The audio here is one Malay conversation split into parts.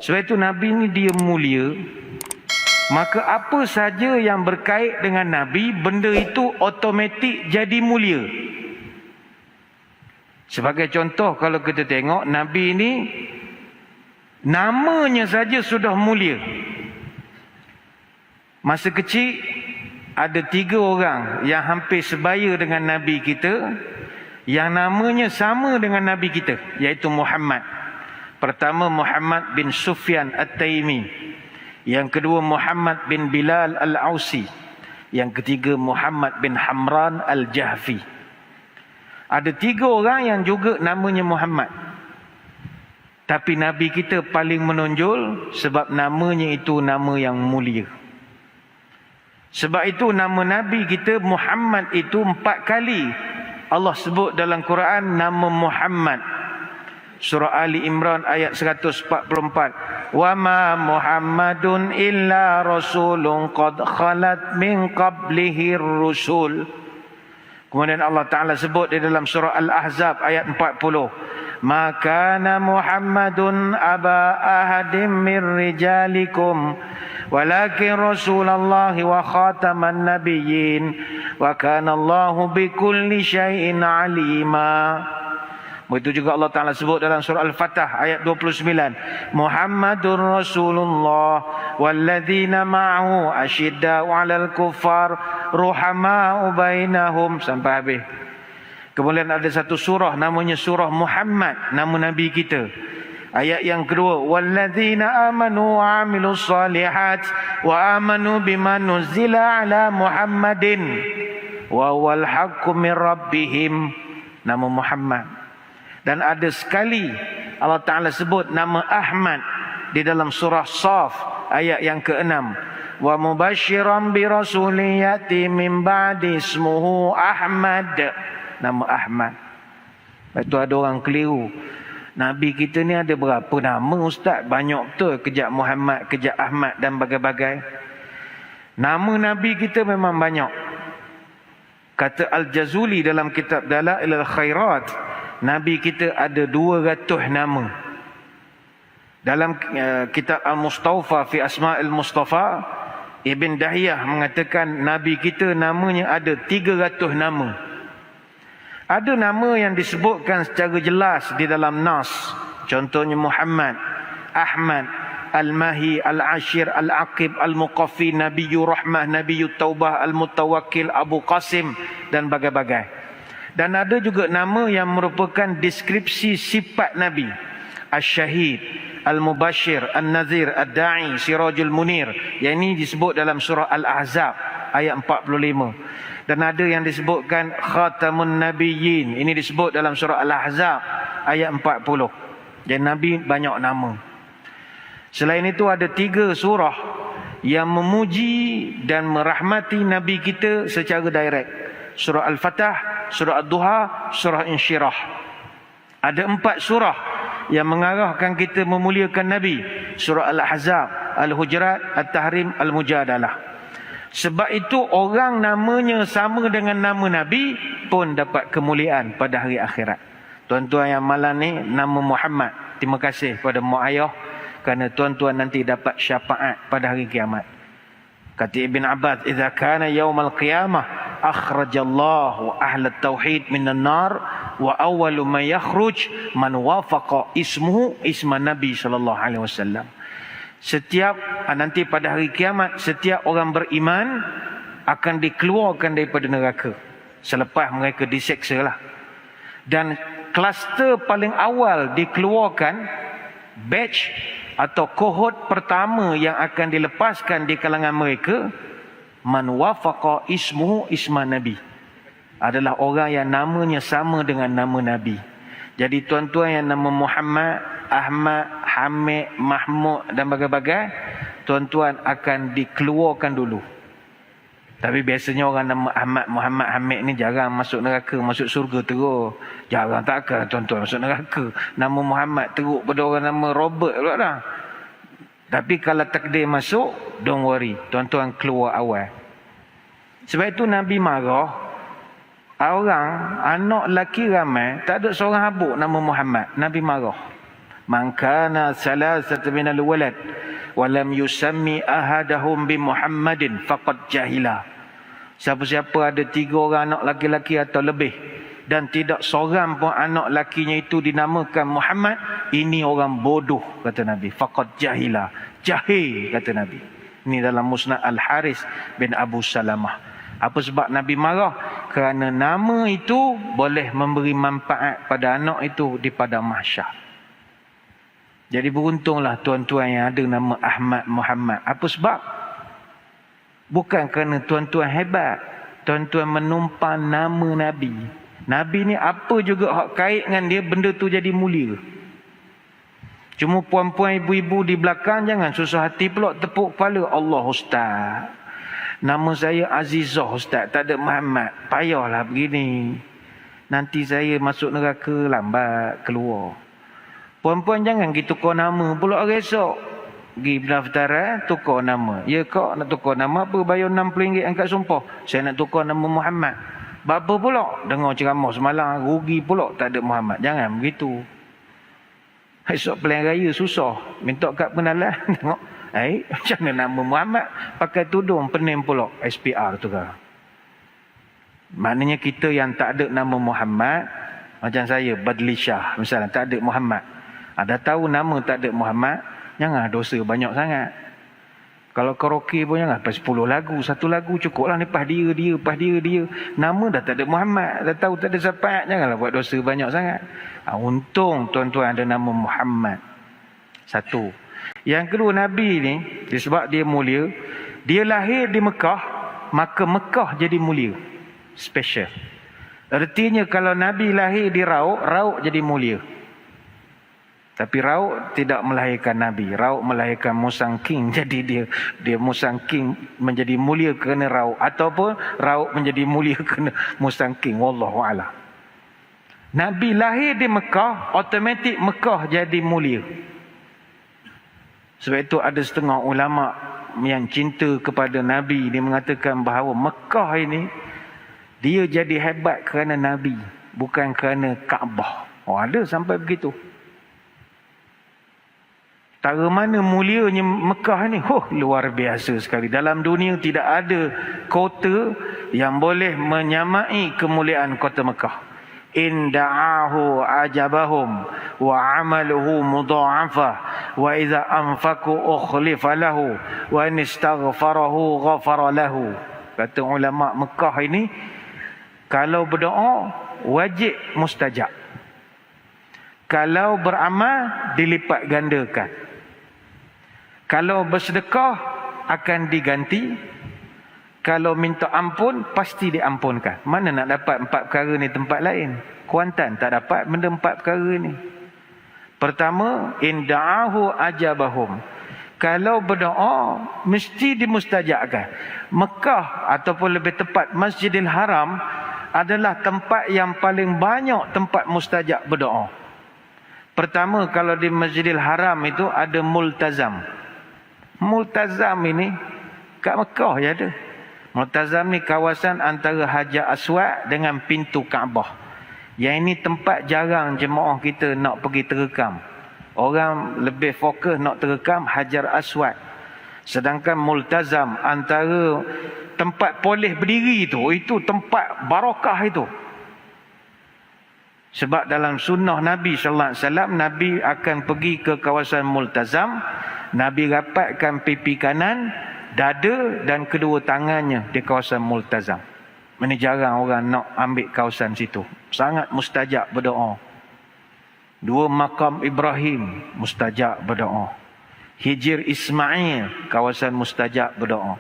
Sebab itu Nabi ni dia mulia. Maka apa saja yang berkait dengan Nabi, benda itu automatik jadi mulia. Sebagai contoh, kalau kita tengok Nabi ini namanya saja sudah mulia. Masa kecil ada 3 orang yang hampir sebaya dengan Nabi kita, yang namanya sama dengan Nabi kita, iaitu Muhammad. Pertama Muhammad bin Sufyan At-Taimi, yang kedua Muhammad bin Bilal Al-Ausi, yang ketiga Muhammad bin Hamran Al-Jahfi. Ada 3 orang yang juga namanya Muhammad. Tapi Nabi kita paling menonjol sebab namanya itu nama yang mulia. Sebab itu nama Nabi kita Muhammad itu 4 kali Allah sebut dalam Quran nama Muhammad. Surah Ali Imran ayat 144. Wa ma Muhammadun illa rasulun qad khalat min qablihi rusul. Kemudian Allah Ta'ala sebut di dalam surah Al-Ahzab ayat 40. Ma kana Muhammadun aba ahadim min rijalikum walakin Rasulullah wa khataman nabiyyin wa kana Allahu bikulli syai'in alima. Begitu juga Allah Ta'ala sebut dalam surah Al-Fatah ayat 29. Muhammadur Rasulullah walladzina ma'ahu asyidda'u 'alal kuffar ruhama'u bainahum, sampai habis. Kemudian ada satu surah namanya surah Muhammad, nama Nabi kita. Ayat yang kedua, walladzina amanu wa 'amilus shalihat wa amanu bima nuzila 'ala Muhammadin wa huwal haqqu min rabbihim, nama Muhammad. Dan ada sekali Allah Ta'ala sebut nama Ahmad di dalam surah Saf ayat yang ke-6. Wa mubasyiran bi rasulin yati min ba'di ismuhu Ahmad, nama Ahmad. Itu ada orang keliru. Nabi kita ni ada berapa nama ustaz? Banyak betul, kejap Muhammad, kejap Ahmad dan bagai-bagai. Nama Nabi kita memang banyak. Kata Al-Jazuli dalam kitab Dalailul Khairat, Nabi kita ada 200 nama. Dalam kitab Al-Mustafa fi Asma'il Mustafa, Ibn Dahiyah mengatakan Nabi kita namanya ada 300 nama. Ada nama yang disebutkan secara jelas di dalam Nas. Contohnya Muhammad, Ahmad, Al-Mahi, Al-Ashir, Al-Aqib, Al-Muqaffi, Nabiyyu Rahmah, Nabiyyu Taubah, Al-Mutawakkil, Abu Qasim dan bagai-bagai. Dan ada juga nama yang merupakan deskripsi sifat Nabi. Asy-Syahid, Al-Mubashir, An-Nazir, Ad-Da'i, Sirajul Munir. Yang ini disebut dalam surah Al-Ahzab ayat 45. Dan ada yang disebutkan Khatamun Nabiyyin. Ini disebut dalam surah Al-Ahzab ayat 40. Dan Nabi banyak nama. Selain itu ada 3 surah yang memuji dan merahmati Nabi kita secara direct. Surah Al-Fatah, surah Ad-Duha, surah Insyirah. Ada 4 surah yang mengarahkan kita memuliakan Nabi. Surah Al-Ahzab, Al-Hujurat, At-Tahrim, Al-Mujadalah. Sebab itu orang namanya sama dengan nama Nabi pun dapat kemuliaan pada hari akhirat. Tuan-tuan yang malam ni nama Muhammad. Terima kasih kepada mak ayah kerana tuan-tuan nanti dapat syafaat pada hari kiamat. Kata Ibn Abbas, "Idza kana yaumal qiyamah akhrajallahu ahlat tauhid minan nar wa awwalu man yakhruj man wafaqa ismuhu isma Nabi sallallahu alaihi wasallam." Setiap nanti pada hari kiamat, setiap orang beriman akan dikeluarkan daripada neraka selepas mereka diseksa lah. Dan kluster paling awal dikeluarkan, batch atau kohort pertama yang akan dilepaskan di kalangan mereka, man wafaqa ismuhu isma Nabi, adalah orang yang namanya sama dengan nama Nabi. Jadi tuan-tuan yang nama Muhammad, Ahmad, Hamid, Mahmud dan bagai-bagai, tuan-tuan akan dikeluarkan dulu. Tapi biasanya orang nama Ahmad, Muhammad, Hamid ni jarang masuk neraka, masuk surga terus. Jarang takkan tuan-tuan masuk neraka. Nama Muhammad teruk pada orang nama Robert pula dah. Tapi kalau takdir masuk, don't worry, tuan-tuan keluar awal. Sebab itu Nabi marah, orang, anak lelaki ramai, tak ada seorang habuk nama Muhammad. Nabi marah. Man kana salasat minal walad wa lam yusammi ahadahum bi Muhammadin faqad jahila. Siapa-siapa ada 3 orang anak laki-laki atau lebih dan tidak seorang pun anak lakinya itu dinamakan Muhammad, ini orang bodoh, kata Nabi. Faqad jahila, jahil, kata Nabi. Ini dalam Musnad Al-Haris bin Abu Salamah. Apa sebab Nabi marah? Kerana nama itu boleh memberi manfaat pada anak itu di padang mahsyar. Jadi beruntunglah tuan-tuan yang ada nama Ahmad Muhammad. Apa sebab? Bukan kerana tuan-tuan hebat. Tuan-tuan menumpang nama Nabi. Nabi ni apa juga hak kait dengan dia, benda tu jadi mulia. Cuma puan-puan, ibu-ibu di belakang jangan susah hati pula tepuk kepala. Allah Ustaz, nama saya Azizah Ustaz, tak ada Muhammad. Payahlah begini. Nanti saya masuk neraka lambat keluar. Puan-puan jangan gitu tukar nama pula hari esok. Pergi pendaftaran, tukar nama. Ya kak, nak tukar nama apa? Bayar RM60 angkat sumpah. Saya nak tukar nama Muhammad. Bapa pula dengar ceramah semalam, rugi pula tak ada Muhammad. Jangan begitu. Esok pilihan raya susah. Minta kad pengenalan. Tengok. Macam mana nama Muhammad? Pakai tudung pening pula. SPR tu kan. Maknanya kita yang tak ada nama Muhammad, macam saya, Badli Shah misalnya, tak ada Muhammad. Ada tahu nama tak ada Muhammad, jangan dosa banyak sangat. Kalau karaoke pun jangan lepas 10 lagu, 1 lagu cukup lah. Lepas dia. Nama dah tak ada Muhammad, dah tahu tak ada syafaat, janganlah buat dosa banyak sangat. Untung tuan-tuan ada nama Muhammad. 1. Yang kedua, Nabi ni disebab dia mulia, dia lahir di Mekah, maka Mekah jadi mulia. Special. Artinya kalau Nabi lahir di Rauk, Rauk jadi mulia. Tapi Rauk tidak melahirkan Nabi. Rauk melahirkan Musang King. Jadi dia Musang King menjadi mulia kerana Rauk. Ataupun Rauk menjadi mulia kerana Musang King. Wallahu'alam. Nabi lahir di Mekah, automatik Mekah jadi mulia. Sebab itu ada setengah ulama yang cinta kepada Nabi, dia mengatakan bahawa Mekah ini dia jadi hebat kerana Nabi, bukan kerana Kaabah. Ada sampai begitu. Tara mana mulianya Mekah ni? Luar biasa sekali. Dalam dunia tidak ada kota yang boleh menyamai kemuliaan kota Mekah. In da'ahu ajabahum wa amaluhu mudha'afah wa idza anfaqu ukhlifa lahu wa in istaghfarahu ghafara lahu. Kata ulama Mekah ini, kalau berdoa wajib mustajab. Kalau beramal dilipat gandakan. Kalau bersedekah akan diganti. Kalau minta ampun pasti diampunkan. Mana nak dapat 4 perkara ni tempat lain? Kuantan tak dapat benda 4 perkara ni. Pertama, inda'ahu ajabahum. Kalau berdoa mesti dimustajabkan. Mekah ataupun lebih tepat Masjidil Haram adalah tempat yang paling banyak tempat mustajab berdoa. Pertama, kalau di Masjidil Haram itu ada multazam. Multazam ini kat Mekah je ada. Multazam ni kawasan antara Hajar Aswad dengan pintu Kaabah. Yang ini tempat jarang jemaah kita nak pergi terekam. Orang lebih fokus nak terekam Hajar Aswad. Sedangkan multazam antara tempat polis berdiri itu tempat barakah itu. Sebab dalam sunnah Nabi sallallahu alaihi wasallam, Nabi akan pergi ke kawasan multazam, Nabi rapatkan pipi kanan, dada dan kedua tangannya di kawasan multazam. Ini jarang orang nak ambil kawasan situ. Sangat mustajab berdoa. 2 makam Ibrahim mustajab berdoa. Hijr Ismail kawasan mustajab berdoa.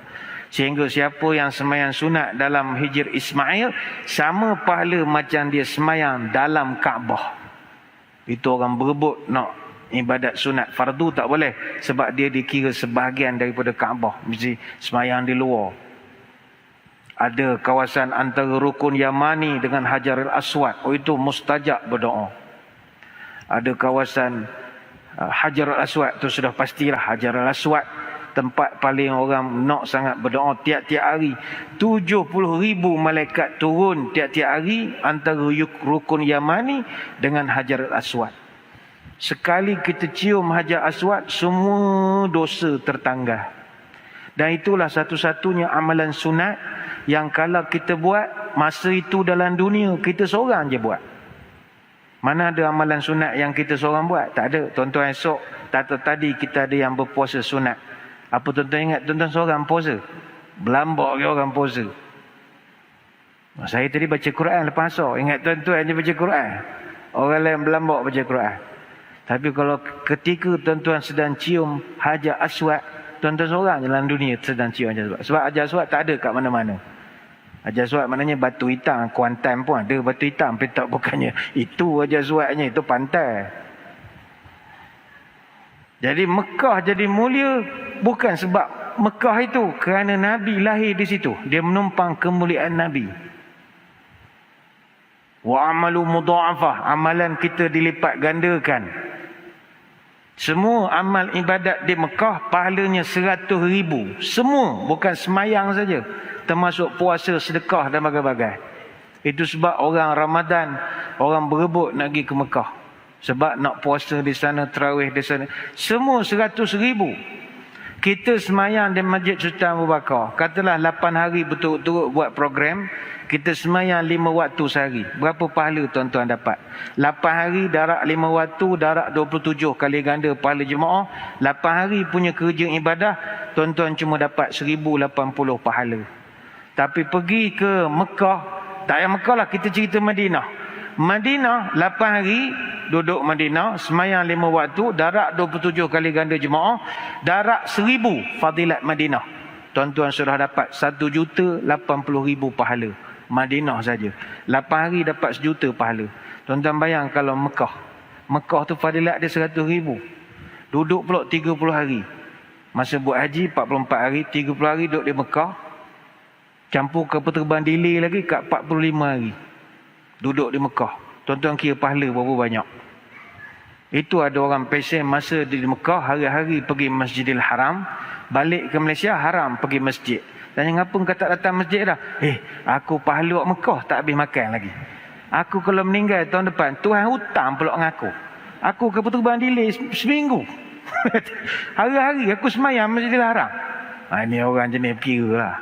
Sehingga siapa yang semayang sunat dalam Hijr Ismail sama pahala macam dia semayang dalam Kaabah. Itu orang berebut nak ibadat sunat. Fardu tak boleh sebab dia dikira sebahagian daripada Kaabah. Mesti semayang di luar. Ada kawasan antara Rukun Yamani dengan Hajarul Aswad. Itu mustajab berdoa. Ada kawasan Hajarul Aswad, tu sudah pastilah Hajarul Aswad. Tempat paling orang nak sangat berdoa tiap-tiap hari. 70,000 malaikat turun tiap-tiap hari antara Rukun Yamani dengan Hajarul Aswad. Sekali kita cium Hajar Aswad, semua dosa tertanggal. Dan itulah satu-satunya amalan sunat yang kalau kita buat masa itu dalam dunia, kita seorang je buat. Mana ada amalan sunat yang kita seorang buat? Tak ada. Tuan-tuan esok, tadi kita ada yang berpuasa sunat. Apa tuan-tuan ingat? Tuan-tuan seorang puasa. Berlambak ke orang puasa. Saya tadi baca Quran lepas asar. Ingat tuan-tuan je baca Quran. Orang lain berlambak baca Quran. Tapi kalau ketika tuan-tuan sedang cium Hajar Aswad, tuan-tuan seorang dalam dunia sedang cium Hajar Aswad. Sebab Hajar Aswad tak ada kat mana-mana. Hajar Aswad maknanya batu hitam. Kuantan pun ada batu hitam. Tapi tak bukannya itu Hajar Aswadnya, itu pantai. Jadi Mekah jadi mulia bukan sebab Mekah itu, kerana Nabi lahir di situ. Dia menumpang kemuliaan Nabi. Wa amalu mudha'afah, amalan kita dilipat gandakan. Semua amal ibadat di Mekah pahalanya 100,000. Semua, bukan semayang saja, termasuk puasa, sedekah dan bagai-bagai. Itu sebab orang Ramadan, orang berebut nak pergi ke Mekah. Sebab nak puasa di sana, tarawih di sana. Semua 100,000. Kita semayang di Masjid Sultan Abu Bakar. Katalah 8 hari betul-betul buat program. Kita semayang 5 waktu sehari. Berapa pahala tuan-tuan dapat? 8 hari darat 5 waktu, darat 27 kali ganda pahala jemaah. 8 hari punya kerja ibadah, tuan-tuan cuma dapat 1080 pahala. Tapi pergi ke Mekah, tak payah Mekah lah, kita cerita Madinah. Madinah 8 hari duduk Madinah, semayang 5 waktu, darat 27 kali ganda jemaah, darat 1000 fadilat Madinah. Tuan-tuan sudah dapat 1,80,000 pahala. Madinah saja. 8 hari dapat 1,000,000 pahala. Tuan-tuan bayang kalau Mekah. Mekah tu fadilat dia 100,000. Duduk pula 30 hari. Masa buat haji 44 hari, 30 hari duduk di Mekah. Campur kapal terbang delay lagi kat 45 hari. Duduk di Mekah. Tuan-tuan kira pahala berapa banyak. Itu ada orang pesen masa di Mekah, hari-hari pergi Masjidil Haram. Balik ke Malaysia, haram pergi masjid. Tanya ngapa kau tak datang masjid dah? Aku pahala kat Mekah tak habis makan lagi. Aku kalau meninggal tahun depan, Tuhan hutang pula dengan aku. Aku kapal terbang delay seminggu. Hari-hari aku semayang Masjidil Haram. Ini orang jenis berkira lah.